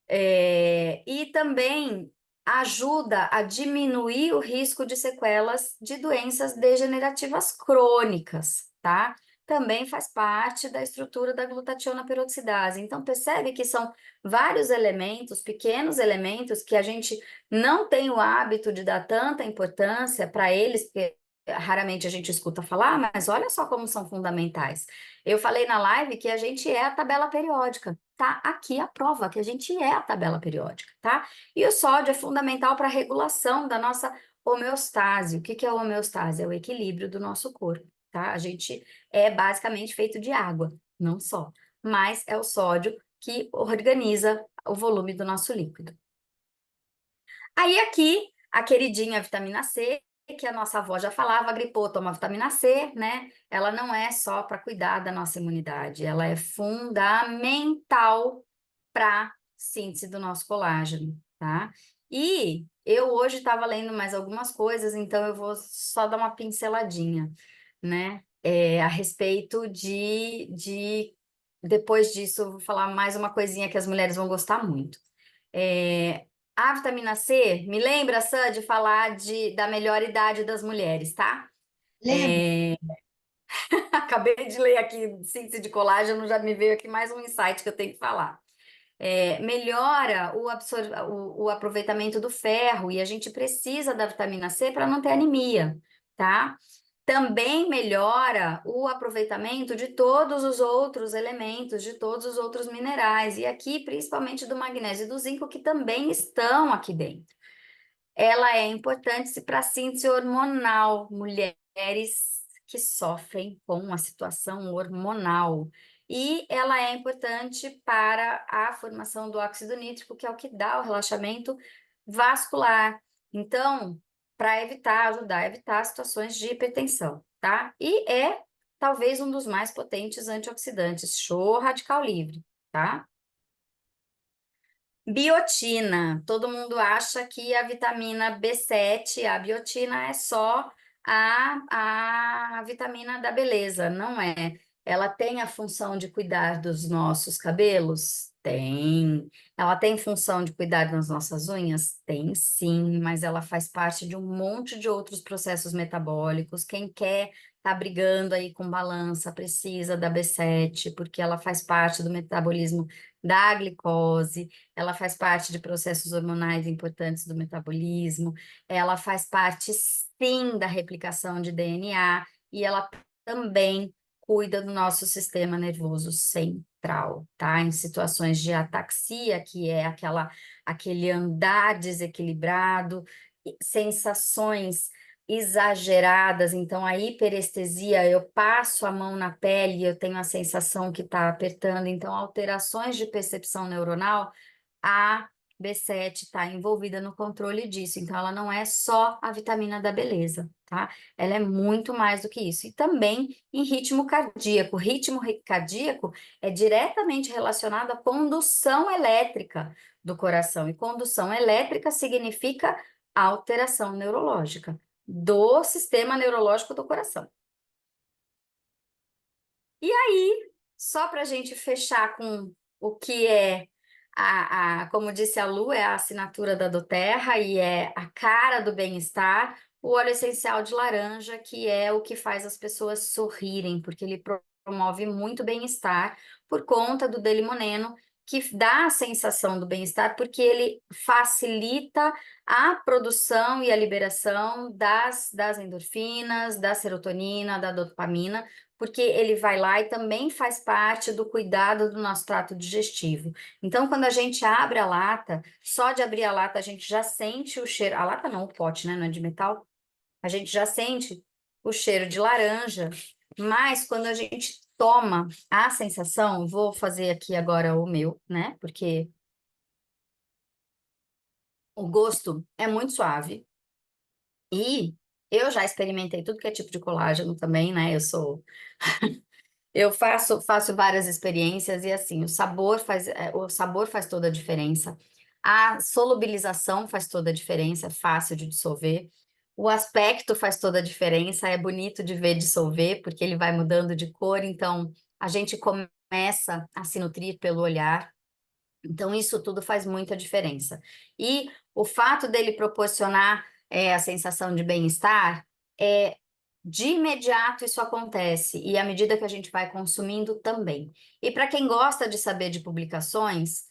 e também ajuda a diminuir o risco de sequelas de doenças degenerativas crônicas, tá? Também faz parte da estrutura da glutationa peroxidase. Então, percebe que são vários elementos, pequenos elementos, que a gente não tem o hábito de dar tanta importância para eles, porque raramente a gente escuta falar, mas olha só como são fundamentais. Eu falei na live que a gente é a tabela periódica. Tá aqui a prova que a gente é a tabela periódica, tá? E o sódio é fundamental para a regulação da nossa homeostase. O que que é a homeostase? É o equilíbrio do nosso corpo, tá? A gente é basicamente feito de água, não só, mas é o sódio que organiza o volume do nosso líquido. Aí aqui, a queridinha vitamina C, que a nossa avó já falava, gripou, toma vitamina C, né? Ela não é só para cuidar da nossa imunidade, ela é fundamental para síntese do nosso colágeno, tá? E eu hoje estava lendo mais algumas coisas, então eu vou só dar uma pinceladinha, né? A respeito depois disso, eu vou falar mais uma coisinha que as mulheres vão gostar muito. A vitamina C, me lembra, Sam, de falar da melhor idade das mulheres, tá? Lembra? Acabei de ler aqui síntese de colágeno, já me veio aqui mais um insight que eu tenho que falar. Melhora o aproveitamento do ferro e a gente precisa da vitamina C para não ter anemia, tá? Também melhora o aproveitamento de todos os outros elementos, de todos os outros minerais, e aqui principalmente do magnésio e do zinco, que também estão aqui dentro. Ela é importante para a síntese hormonal, mulheres que sofrem com a situação hormonal. E ela é importante para a formação do óxido nítrico, que é o que dá o relaxamento vascular. Então, para ajudar a evitar situações de hipertensão, tá? E é talvez um dos mais potentes antioxidantes, show radical livre, tá? Biotina. Todo mundo acha que a vitamina B7, a biotina, é só a vitamina da beleza. Não é. Ela tem a função de cuidar dos nossos cabelos? Tem. Ela tem função de cuidar das nossas unhas? Tem sim, mas ela faz parte de um monte de outros processos metabólicos. Quem quer tá brigando aí com balança precisa da B7, porque ela faz parte do metabolismo da glicose, ela faz parte de processos hormonais importantes do metabolismo, ela faz parte, sim, da replicação de DNA, e ela também cuida do nosso sistema nervoso central, tá? Em situações de ataxia, que é aquele andar desequilibrado, sensações exageradas, então a hiperestesia, eu passo a mão na pele e eu tenho a sensação que está apertando, então alterações de percepção neuronal, a B7 está envolvida no controle disso, então ela não é só a vitamina da beleza, tá? Ela é muito mais do que isso. E também em ritmo cardíaco. Ritmo cardíaco é diretamente relacionado à condução elétrica do coração, e condução elétrica significa alteração neurológica do sistema neurológico do coração. E aí, só para a gente fechar com o que é, como disse a Lu, é a assinatura da doTERRA e é a cara do bem-estar, o óleo essencial de laranja, que é o que faz as pessoas sorrirem, porque ele promove muito bem-estar por conta do delimoneno, que dá a sensação do bem-estar, porque ele facilita a produção e a liberação das endorfinas, da serotonina, da dopamina, porque ele vai lá e também faz parte do cuidado do nosso trato digestivo. Então, quando a gente abre a lata, só de abrir a lata a gente já sente o cheiro. A lata não, o pote, né? Não é de metal. A gente já sente o cheiro de laranja, mas quando a gente toma a sensação, vou fazer aqui agora o meu, né? Porque o gosto é muito suave e eu já experimentei tudo que é tipo de colágeno também, né? Eu faço várias experiências e assim, o sabor faz toda a diferença. A solubilização faz toda a diferença, é fácil de dissolver. O aspecto faz toda a diferença, é bonito de ver dissolver, porque ele vai mudando de cor, então a gente começa a se nutrir pelo olhar. Então, isso tudo faz muita diferença. E o fato dele proporcionar a sensação de bem-estar, de imediato isso acontece, e à medida que a gente vai consumindo também. E para quem gosta de saber de publicações,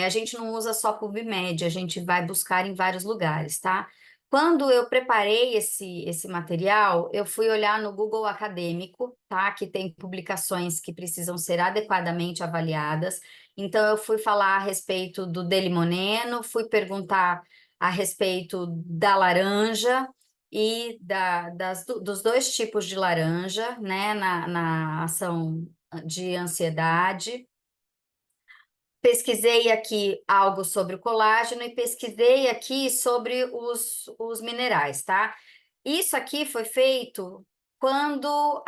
a gente não usa só PubMed, a gente vai buscar em vários lugares, tá? Quando eu preparei esse material, eu fui olhar no Google Acadêmico, tá? Que tem publicações que precisam ser adequadamente avaliadas. Então, eu fui falar a respeito do Delimoneno, fui perguntar a respeito da laranja e dos dois tipos de laranja, né, na ação de ansiedade. Pesquisei aqui algo sobre o colágeno e pesquisei aqui sobre os minerais, tá? Isso aqui foi feito quando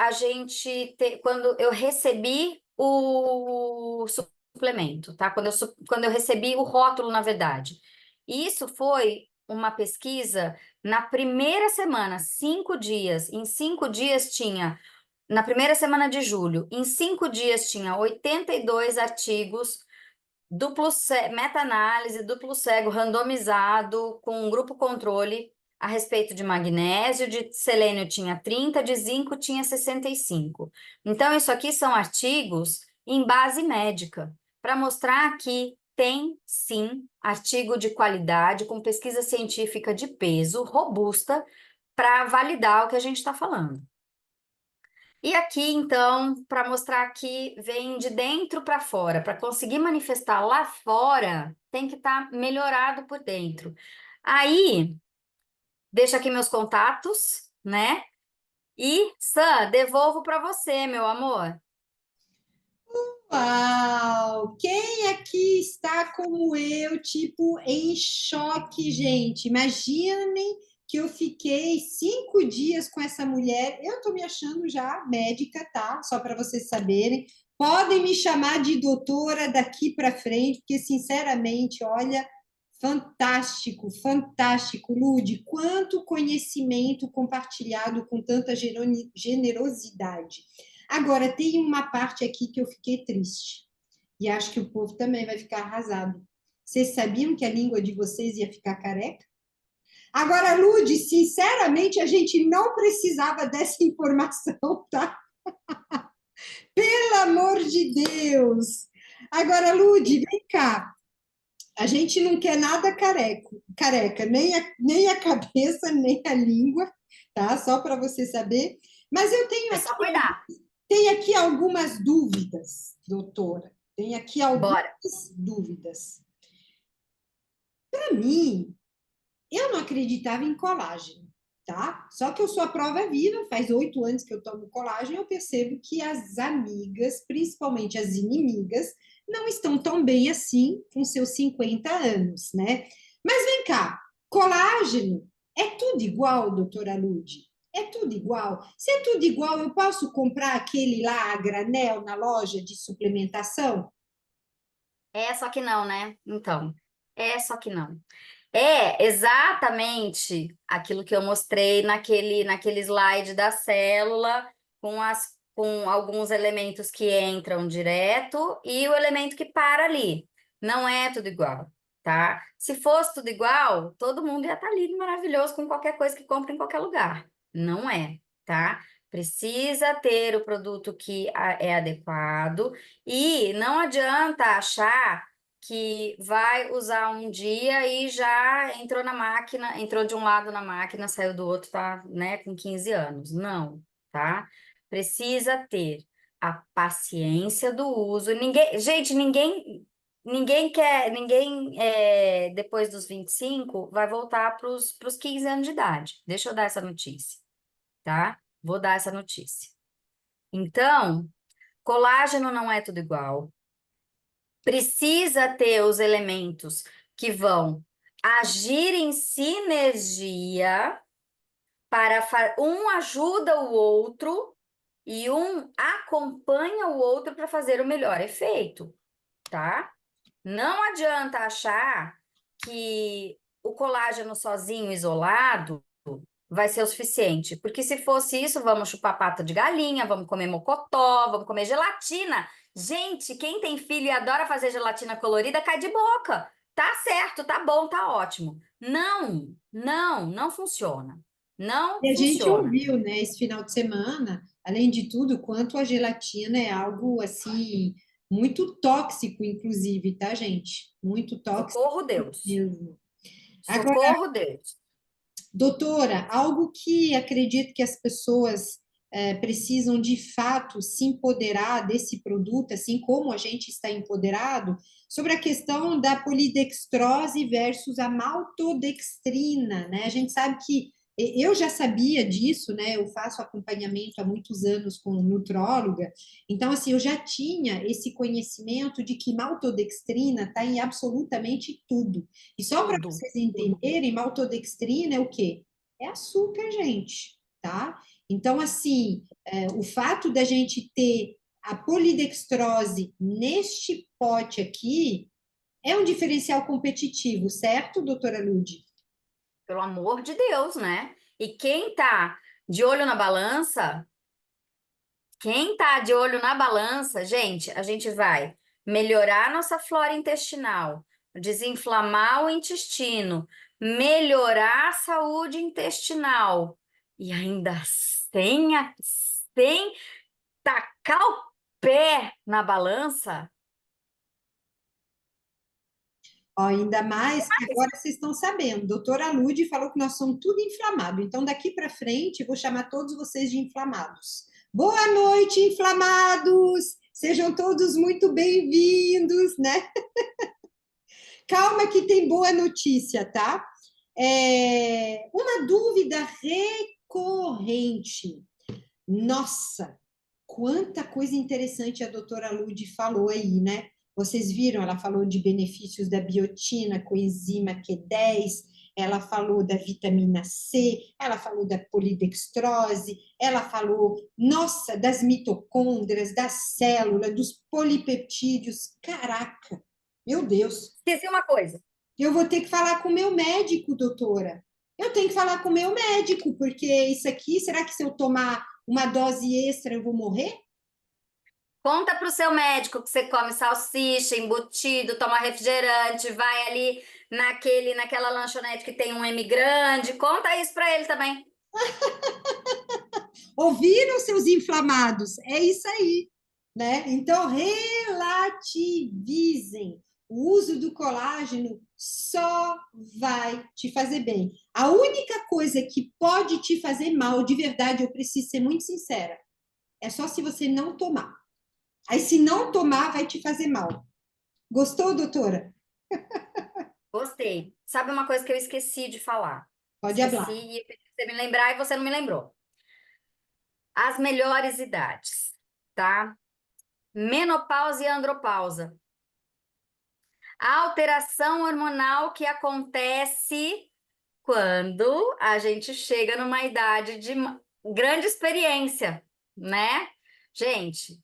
quando eu recebi o suplemento, tá? Quando eu recebi o rótulo, na verdade. E isso foi uma pesquisa na primeira semana, 5 dias. Em 5 dias tinha, na primeira semana de julho, em 5 dias tinha 82 artigos meta-análise, duplo cego, randomizado, com um grupo controle a respeito de magnésio, de selênio tinha 30, de zinco tinha 65. Então, isso aqui são artigos em base médica, para mostrar que tem, sim, artigo de qualidade, com pesquisa científica de peso, robusta, para validar o que a gente está falando. E aqui, então, para mostrar que vem de dentro para fora, para conseguir manifestar lá fora, tem que estar melhorado por dentro. Aí, deixa aqui meus contatos, né? E, Sam, devolvo para você, meu amor. Uau! Quem aqui está como eu, tipo, em choque, gente? Imaginem que eu fiquei 5 dias com essa mulher. Eu tô me achando já médica, tá? Só para vocês saberem. Podem me chamar de doutora daqui para frente, porque, sinceramente, olha, fantástico, fantástico, Lude. Quanto conhecimento compartilhado com tanta generosidade. Agora, tem uma parte aqui que eu fiquei triste. E acho que o povo também vai ficar arrasado. Vocês sabiam que a língua de vocês ia ficar careca? Agora, Lude, sinceramente, a gente não precisava dessa informação, tá? Pelo amor de Deus! Agora, Lude, vem cá. A gente não quer nada careca, nem a cabeça, nem a língua, tá? Só para você saber. Mas eu tenho É aqui só cuidar. Tem aqui algumas dúvidas, doutora. Tem aqui algumas Bora. dúvidas. Para mim, eu não acreditava em colágeno, tá? Só que eu sou a prova viva, faz 8 anos que eu tomo colágeno, e eu percebo que as amigas, principalmente as inimigas, não estão tão bem assim com seus 50 anos, né? Mas vem cá, colágeno é tudo igual, doutora Lude? É tudo igual? Se é tudo igual, eu posso comprar aquele lá a granel na loja de suplementação? Só que não, né? Então, só que não. É exatamente aquilo que eu mostrei naquele slide da célula, com alguns elementos que entram direto e o elemento que para ali. Não é tudo igual, tá? Se fosse tudo igual, todo mundo ia estar lindo, maravilhoso, com qualquer coisa que compra em qualquer lugar. Não é, tá? Precisa ter o produto que é adequado e não adianta achar que vai usar um dia e já entrou na máquina, entrou de um lado na máquina, saiu do outro, tá, né, com 15 anos. Não, tá? precisa ter a paciência do uso. Gente, depois dos 25 vai voltar para os 15 anos de idade. Deixa eu dar essa notícia, tá? Vou dar essa notícia. Então, colágeno não é tudo igual. Precisa ter os elementos que vão agir em sinergia para um ajuda o outro e um acompanha o outro para fazer o melhor efeito, tá? Não adianta achar que o colágeno sozinho, isolado, vai ser o suficiente, porque se fosse isso, vamos chupar pata de galinha, vamos comer mocotó, vamos comer gelatina. Gente, quem tem filho e adora fazer gelatina colorida, cai de boca. Tá certo, tá bom, tá ótimo. Não, não, não funciona. Não E a gente funciona. ouviu, né, esse final de semana, além de tudo, quanto a gelatina é algo assim muito tóxico, inclusive, tá, gente? Muito tóxico Socorro, Deus. mesmo. Agora, Socorro, Deus. doutora, algo que acredito que as pessoas precisam de fato se empoderar desse produto, assim como a gente está empoderado, sobre a questão da polidextrose versus a maltodextrina, né? A gente sabe que eu já sabia disso, né? Eu faço acompanhamento há muitos anos com nutróloga, então assim eu já tinha esse conhecimento de que maltodextrina está em absolutamente tudo. E só para Tudo. vocês entenderem, maltodextrina é o quê? É açúcar, gente, tá? Então, assim, o fato da gente ter a polidextrose neste pote aqui é um diferencial competitivo, certo, doutora Lud? Pelo amor de Deus, né? E de olho na balança, quem tá de olho na balança, gente, a gente vai melhorar nossa flora intestinal, desinflamar o intestino, melhorar a saúde intestinal e ainda sem tacar o pé na balança. Ó, ainda mais que agora vocês estão sabendo, doutora Lud falou que nós somos tudo inflamado, então daqui para frente eu vou chamar todos vocês de inflamados. Boa noite, inflamados! Sejam todos muito bem-vindos, né? Calma que tem boa notícia, tá? Uma dúvida recorrente. Nossa, quanta coisa interessante a doutora Lud falou aí, né? Vocês viram, ela falou de benefícios da biotina, coenzima Q10, ela falou da vitamina C, ela falou da polidextrose, ela falou, nossa, das mitocôndrias, das células, dos polipeptídeos. Caraca, meu Deus. Esqueci uma coisa. Eu vou ter que falar com o meu médico, doutora. Eu tenho que falar com o meu médico, porque isso aqui, será que se eu tomar uma dose extra eu vou morrer? Conta para o seu médico que você come salsicha, embutido, toma refrigerante, vai ali naquela lanchonete que tem um M grande. Conta isso para ele também. Ouviram, seus inflamados? É isso aí, né? Então, relativizem. O uso do colágeno só vai te fazer bem. A única coisa que pode te fazer mal, de verdade, eu preciso ser muito sincera, é só se você não tomar. Aí, se não tomar, vai te fazer mal. Gostou, doutora? Gostei. Sabe uma coisa que eu esqueci de falar? Pode Esqueci falar. e você me lembrar e você não me lembrou. As melhores idades, tá? Menopausa e andropausa. A alteração hormonal que acontece quando a gente chega numa idade de grande experiência, né? Gente,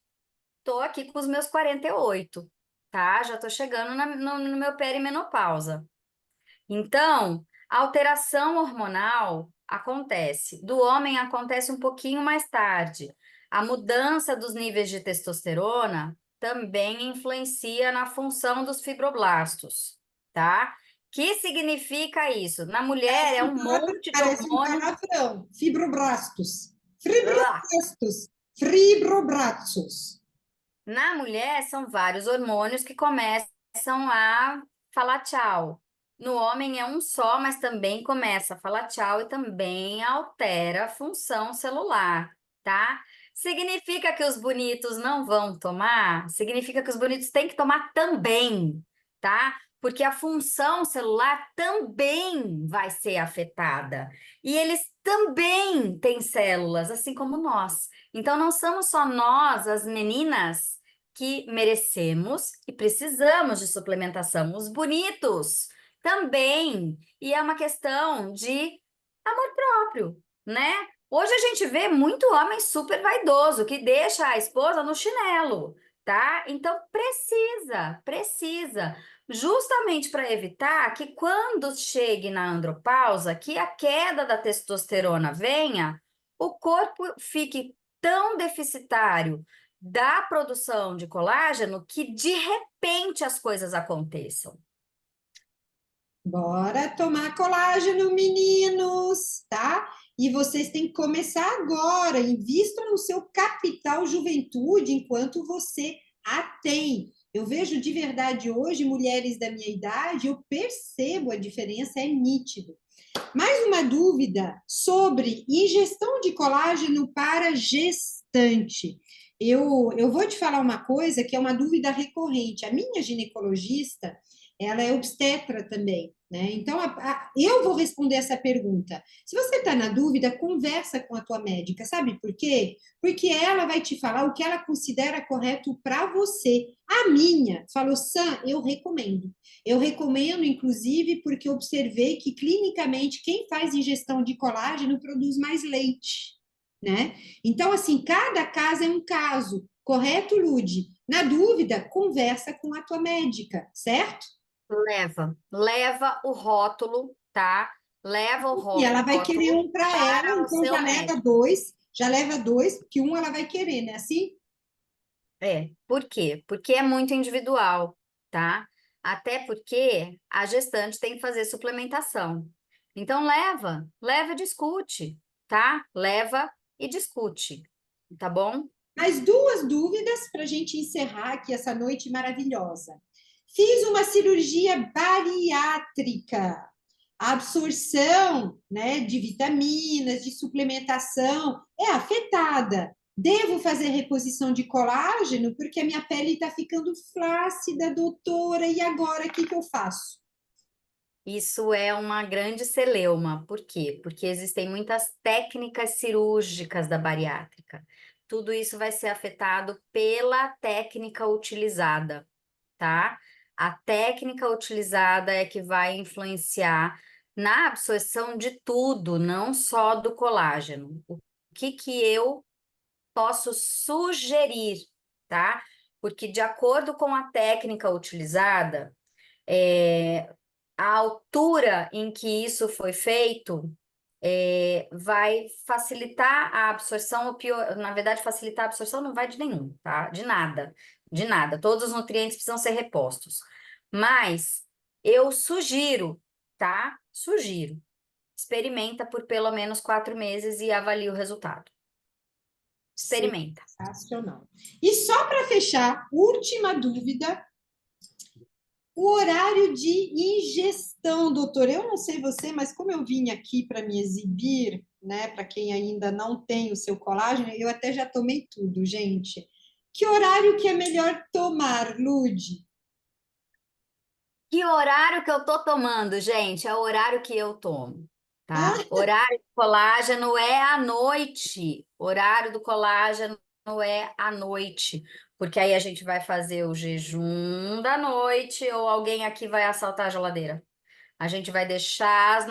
tô aqui com os meus 48, tá? Já tô chegando no meu perimenopausa. Então, a alteração hormonal acontece. Do homem acontece um pouquinho mais tarde. A mudança dos níveis de testosterona também influencia na função dos fibroblastos, tá? Que significa isso? Na mulher é um monte de Parece um hormônio. palavrão. Fibroblastos. Ah, Fibroblastos. Fibroblastos. na mulher são vários hormônios que começam a falar tchau. No homem é um só, mas também começa a falar tchau e também altera a função celular, tá? Significa que os bonitos não vão tomar? Significa que os bonitos têm que tomar também, tá? Porque a função celular também vai ser afetada. E eles também têm células, assim como nós. Então, não somos só nós, as meninas, que merecemos e precisamos de suplementação. Os bonitos também. E é uma questão de amor próprio, né? Hoje a gente vê muito homem super vaidoso que deixa a esposa no chinelo, tá? Então precisa, justamente para evitar que quando chegue na andropausa, que a queda da testosterona venha, o corpo fique tão deficitário da produção de colágeno que de repente as coisas aconteçam. Bora tomar colágeno, meninos, tá? E vocês têm que começar agora. Invista no seu capital juventude enquanto você a tem. Eu vejo de verdade hoje mulheres da minha idade, eu percebo a diferença, é nítido. Mais uma dúvida sobre ingestão de colágeno para gestante. Eu vou te falar uma coisa que é uma dúvida recorrente. A minha ginecologista, ela é obstetra também, né? Então, eu vou responder essa pergunta. Se você está na dúvida, conversa com a tua médica, sabe por quê? Porque ela vai te falar o que ela considera correto para você. A minha falou, Sam, eu recomendo. Eu recomendo, inclusive, porque observei que clinicamente quem faz ingestão de colágeno produz mais leite, né? Então, assim, cada caso é um caso, correto, Lude? Na dúvida, conversa com a tua médica, certo? Leva o rótulo, tá? Leva o E ela vai querer rótulo um para ela, para o então seu médico. já leva dois, porque um ela vai querer, né? Assim? Por quê? Porque é muito individual, tá? Até porque a gestante tem que fazer suplementação. Então leva e discute, tá? Leva e discute, tá bom? Mais duas dúvidas para a gente encerrar aqui essa noite maravilhosa. Fiz uma cirurgia bariátrica. A absorção, né, de vitaminas, de suplementação é afetada. Devo fazer reposição de colágeno porque a minha pele está ficando flácida, doutora, e agora o que eu faço? Isso é uma grande celeuma. Por quê? Porque existem muitas técnicas cirúrgicas da bariátrica. Tudo isso vai ser afetado pela técnica utilizada, tá? A técnica utilizada é que vai influenciar na absorção de tudo, não só do colágeno. O que eu posso sugerir, tá? Porque de acordo com a técnica utilizada, a altura em que isso foi feito vai facilitar a absorção, ou pior, na verdade, facilitar a absorção não vai de nenhum, tá? De nada. Todos os nutrientes precisam ser repostos. Mas eu sugiro, tá? Sugiro. Experimenta por pelo menos 4 meses e avalie o resultado. Experimenta. Sensacional. E só para fechar, última dúvida. O horário de ingestão, doutor, eu não sei você, mas como eu vim aqui para me exibir, né, para quem ainda não tem o seu colágeno, eu até já tomei tudo, gente. Que horário que é melhor tomar, Lude? Que horário que eu tô tomando, gente? É o horário que eu tomo, tá? Ah, Horário do colágeno é à noite. Horário do colágeno é à noite. Porque aí a gente vai fazer o jejum da noite ou alguém aqui vai assaltar a geladeira. A gente vai deixar as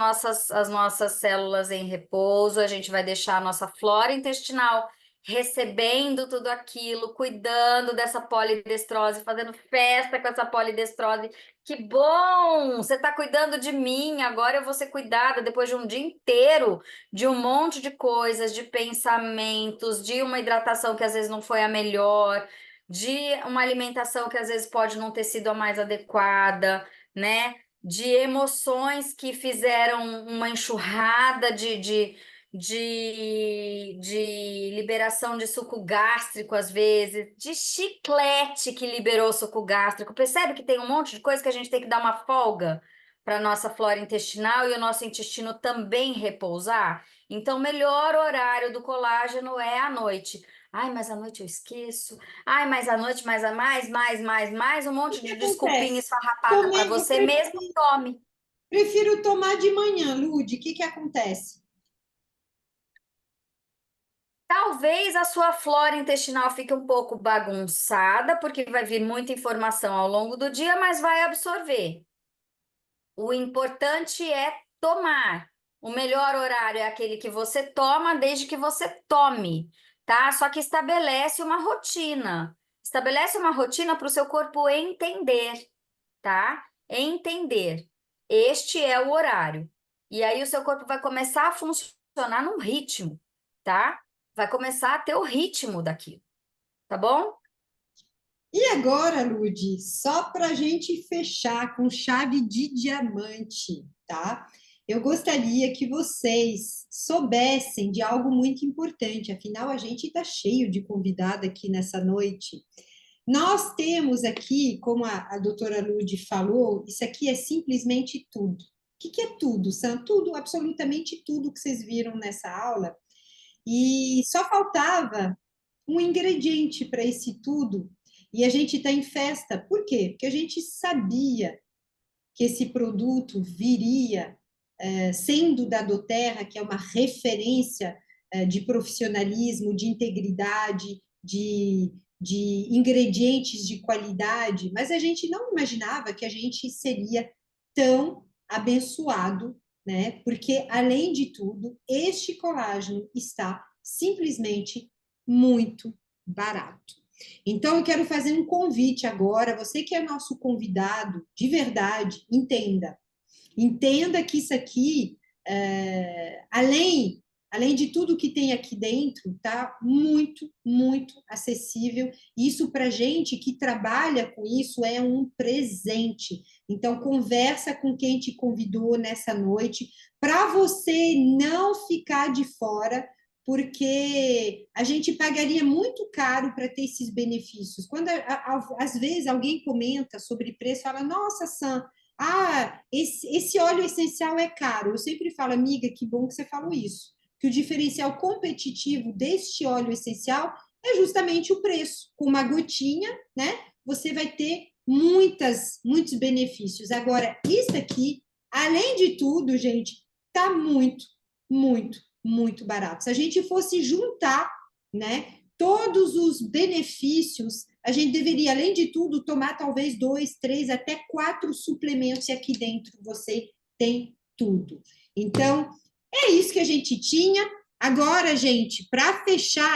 nossas células em repouso, a gente vai deixar a nossa flora intestinal recebendo tudo aquilo, cuidando dessa polidestrose, fazendo festa com essa polidestrose. Que bom! Você está cuidando de mim, agora eu vou ser cuidada depois de um dia inteiro de um monte de coisas, de pensamentos, de uma hidratação que às vezes não foi a melhor, de uma alimentação que às vezes pode não ter sido a mais adequada, né? De emoções que fizeram uma enxurrada de liberação de suco gástrico, às vezes, de chiclete que liberou suco gástrico. Percebe que tem um monte de coisa que a gente tem que dar uma folga para a nossa flora intestinal e o nosso intestino também repousar? Então, o melhor horário do colágeno é à noite. Ai, mas à noite eu esqueço. Ai, mas à noite, mais, um O monte que de desculpinha acontece? esfarrapada para Tomei, eu você mesmo, tome. prefiro tomar de manhã, Lude. O que acontece? Talvez a sua flora intestinal fique um pouco bagunçada, porque vai vir muita informação ao longo do dia, mas vai absorver. O importante é tomar. O melhor horário é aquele que você toma, desde que você tome, tá? Só que estabelece uma rotina. Estabelece uma rotina para o seu corpo entender, tá? Entender. Este é o horário. E aí o seu corpo vai começar a funcionar num ritmo, tá? Vai começar a ter o ritmo daquilo, tá bom? E agora, Lude, só para a gente fechar com chave de diamante, tá? Eu gostaria que vocês soubessem de algo muito importante, afinal, a gente está cheio de convidado aqui nessa noite. Nós temos aqui, como a doutora Lude falou, isso aqui é simplesmente tudo. O que é tudo, Sam? Tudo, absolutamente tudo que vocês viram nessa aula. E só faltava um ingrediente para esse tudo. E a gente está em festa. Por quê? Porque a gente sabia que esse produto viria sendo da Doterra, que é uma referência de profissionalismo, de integridade, de ingredientes de qualidade, mas a gente não imaginava que a gente seria tão abençoado, né? Porque, além de tudo, este colágeno está simplesmente muito barato. Então, eu quero fazer um convite agora, você que é nosso convidado, de verdade, entenda. Entenda que isso aqui, além de tudo que tem aqui dentro, tá muito, muito acessível. Isso para gente que trabalha com isso é um presente. Então, conversa com quem te convidou nessa noite, para você não ficar de fora, porque a gente pagaria muito caro para ter esses benefícios. Quando às vezes alguém comenta sobre preço, fala: Nossa, Sam, esse óleo essencial é caro. Eu sempre falo, amiga, que bom que você falou isso. Que o diferencial competitivo deste óleo essencial é justamente o preço. Com uma gotinha, né? Você vai ter muitos benefícios. Agora, isso aqui, além de tudo, gente, tá muito barato. Se a gente fosse juntar, né, todos os benefícios, a gente deveria, além de tudo, tomar talvez 2, 3, até 4 suplementos, e aqui dentro você tem tudo. Então, é isso que a gente tinha. Agora, gente, para fechar